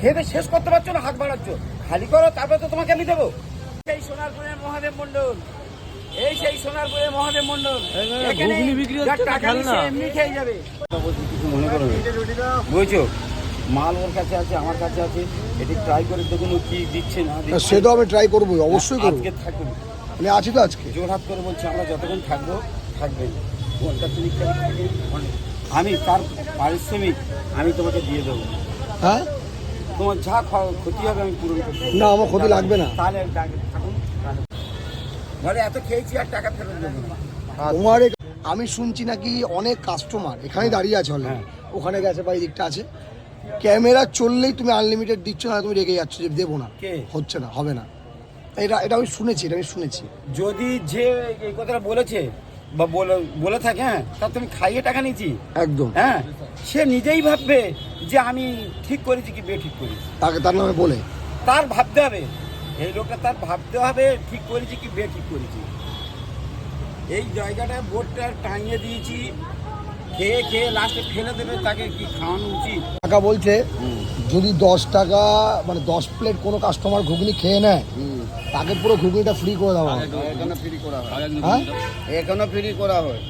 খেতে শেষ করতে পারছো না, হাত বাড়াচ্ছ। খালি করো, তারপরে তো তোমাকে আমি দেবো। সেই সোনারপুরের মহাদেব মন্ডল, এই সেই সোনারপুরের মহাদেব মন্ডল, এখানে যার টাকা নিচ্ছে এমনি খেয়ে যাবে। কিছু মনে করো না, বুঝছো? মাল ওর কাছে আছে, আমার কাছে আছে, এটি ট্রাই করে দেখুন ও কি দিচ্ছে না। সে তো আমি ট্রাই করবো, অবশ্যই করবো। আজকে থাকুন, আমি আছি তো আজকে। জোরহাত করে বলছি, আমরা যতক্ষণ থাকবো থাকবেন। ঘন্টা 30 থাকে, আমি তার পারিশ্রমিক আমি তোমাকে দিয়ে দেবো। হ্যাঁ, তোমার যা ক্ষতি হবে আমি পূরণ করতে। না আমার ক্ষতি লাগবে না। তাহলে থাকুন, বলে এত খেয়েছি আর টাকা ফেরত দেবো না। তোমার আমি শুনছি নাকি অনেক কাস্টমার এখানে দাঁড়িয়ে আছে, অলরেডি ওখানে গেছে বা এই দিকটা আছে, ক্যামেরা চললেই তুমি আনলিমিটেড দিচ্ছ না, তুমি রেগে যাচ্ছ যে দেবো না, হচ্ছে না, হবে না। এটা আমি শুনেছি, যদি যে এই কথাটা বলেছে বা বলে থাকে, হ্যাঁ, তার তুমি খাইয়ে টাকা নিয়েছি একদম, হ্যাঁ, সে নিজেই ভাববে যে আমি ঠিক করেছি কি বেঠিক করেছি। তাকে তার নামে বলে তার ভাবতে হবে, এই লোকটা তার ভাবতে হবে ঠিক করেছি কি বেঠিক করেছি। এই জায়গাটা বোর্ডটা টাঙিয়ে দিয়েছি, খেয়ে খেয়ে লাস্টে ফেলে দেবে, তাকে কি খাওয়ানো উচিত? টাকা বলছে যদি 10 টাকা মানে 10 প্লেট কোনো কাস্টমার ঘুগনি খেয়ে নেয়, তাকে পুরো ঘুগনিটা ফ্রি করে দেওয়া হয়। এখানে ফ্রি করা হয়, হ্যাঁ, এখানে ফ্রি করা হয়।